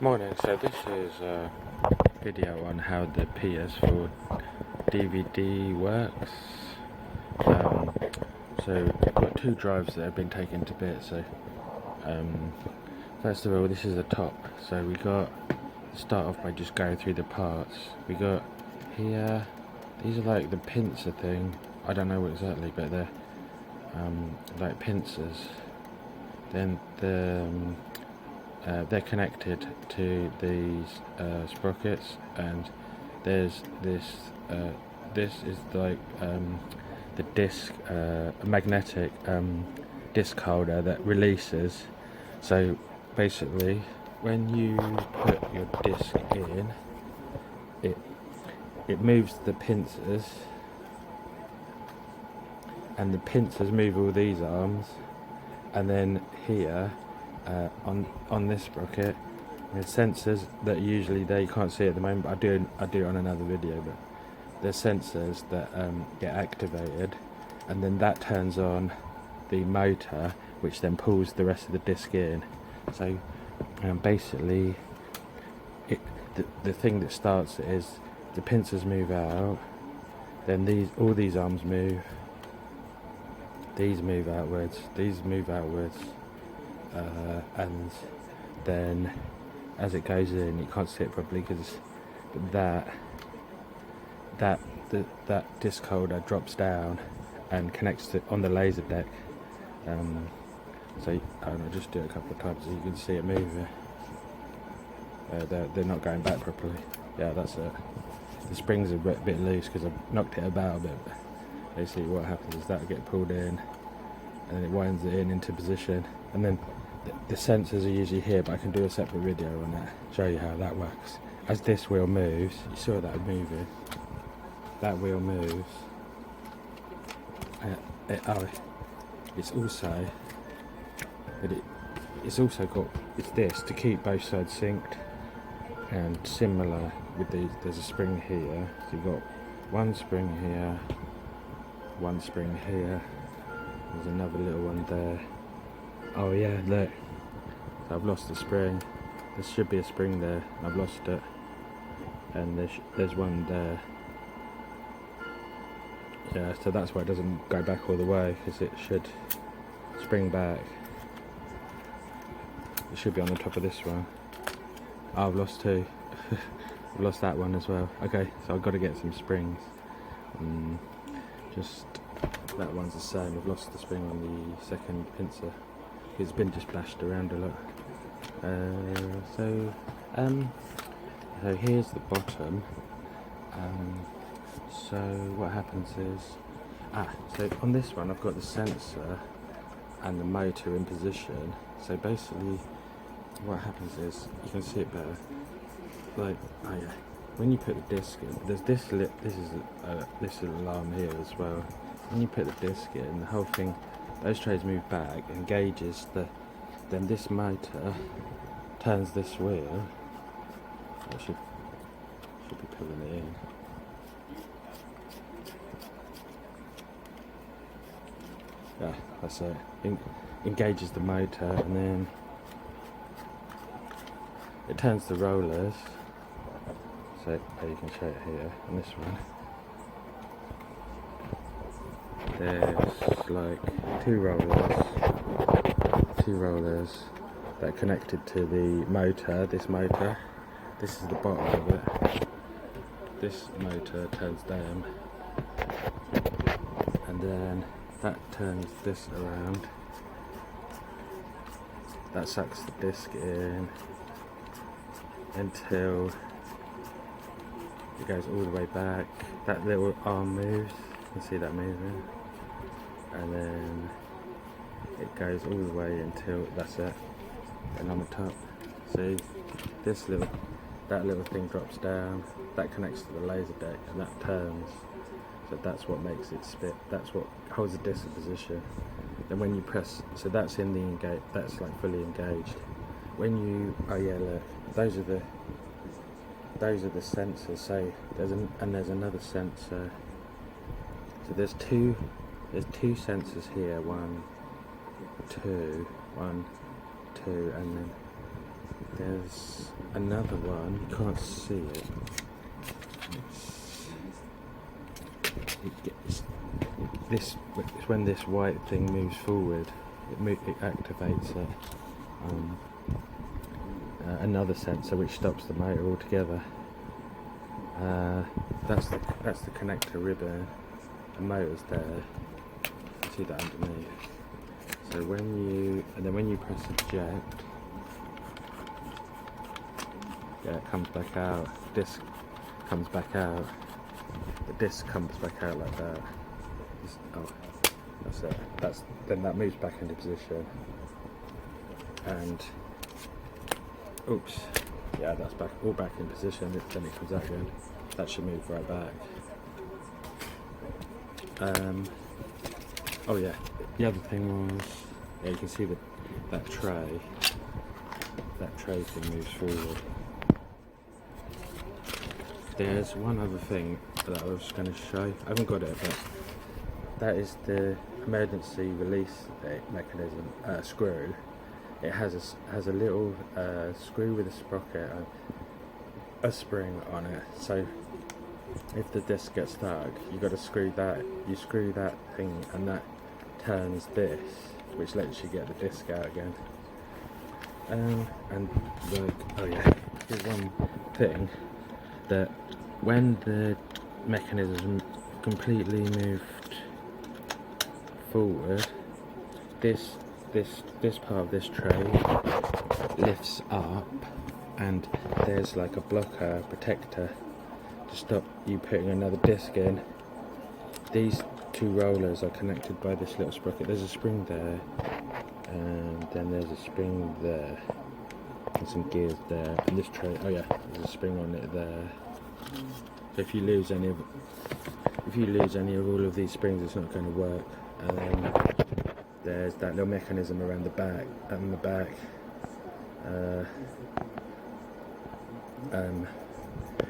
Morning, so this is a video on how the PS4 DVD works. So I've got two drives that have been taken to bits. So first of all, this is the top. So we got, start off by just going through the parts. We got here, these are like the pincer thing. I don't know what exactly, but they're like pincers. Then they're connected to these sprockets, and there's this is like the disc, magnetic disc holder that releases. So basically when you put your disc in, it moves the pincers, and the pincers move all these arms, and then here on this sprocket there's sensors that usually you can't see at the moment, but I do it on another video, but there's sensors that get activated, and then that turns on the motor, which then pulls the rest of the disc in. So basically the thing that starts it is the pincers move out, then all these arms move, these move outwards, these move outwards, and then as it goes in, you can't see it properly because that disc holder drops down and connects to on the laser deck. So I'll just do it a couple of times so you can see it moving. They're not going back properly. Yeah, that's it. The springs are a bit loose because I've knocked it about a bit. Basically what happens is that'll get pulled in, and then it winds it into position, and then the sensors are usually here, but I can do a separate video on that, show you how that works. As this wheel moves, you saw that moving, that wheel moves, it's also got this to keep both sides synced, and similar with these, there's a spring here, so you've got one spring here, one spring here, there's another little one there. Oh yeah, look, so I've lost the spring. There should be a spring there, I've lost it, and there's one there. Yeah, so that's why it doesn't go back all the way, because it should spring back. It should be on the top of this one. Oh, I've lost two. I've lost that one as well. Okay, so I've got to get some springs. Just that one's the same. I've lost the spring on the second pincer. It's been just bashed around a lot. So here's the bottom. So what happens is, so on this one I've got the sensor and the motor in position. So basically what happens is, you can see it better, like, oh yeah, when you put the disc in, there's this little arm here as well. When you put the disc in, the whole thing, those trays move back, engages then this motor turns this wheel. I should be pulling it in. Yeah, that's it. Engages the motor, and then it turns the rollers. So you can show it here on this one. There's like two rollers that are connected to the motor. This is the bottom of it. This motor turns down, and then that turns this around. That sucks the disc in until it goes all the way back. That little arm moves, you can see that moving, and then it goes all the way until that's it. And on the top, see, that little thing drops down, that connects to the laser deck, and that turns. So that's what makes it spit. That's what holds the disc in position. Then when you press, so that's in the engage, that's like fully engaged. When you, oh yeah, look, those are the sensors. So there's another sensor. So there's two sensors here. One, two, and then there's another one, you can't see it. It's when this white thing moves forward, it activates it. Another sensor which stops the motor altogether. That's the connector ribbon. The motor's there. You can see that underneath. So when you press eject, yeah, it comes back out. Disc comes back out. The disc comes back out like that. Oh, that's it. Then that moves back into position. And oops, yeah, that's all back in position. Then it comes out again. That should move right back. Oh yeah, the other thing was, yeah, you can see that tray thing moves forward. There's one other thing that I was going to show. I haven't got it, but that is the emergency release mechanism screw. It has a little screw with a sprocket, a spring on it. So if the disc gets stuck, you got to screw that. You screw that thing, and that turns this, which lets you get the disc out again. And oh yeah, here's one thing, that when the mechanism completely moved forward, this part of this tray lifts up, and there's like a blocker protector to stop you putting another disc in. These two rollers are connected by this little sprocket. There's a spring there, and then there's a spring there, and some gears there, and this tray, oh yeah, there's a spring on it there. So if you lose any of all of these springs, it's not going to work. And then there's that little mechanism around the back,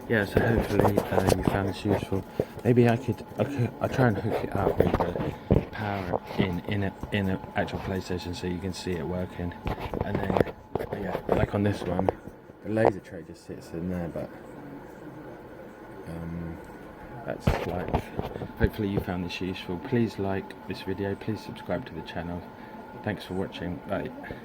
yeah, so hopefully you found this useful. Maybe I'll try and hook it up with the power in an actual PlayStation so you can see it working. And then, yeah, like on this one, the laser tray just sits in there, but that's like, hopefully you found this useful. Please like this video, please subscribe to the channel. Thanks for watching, bye.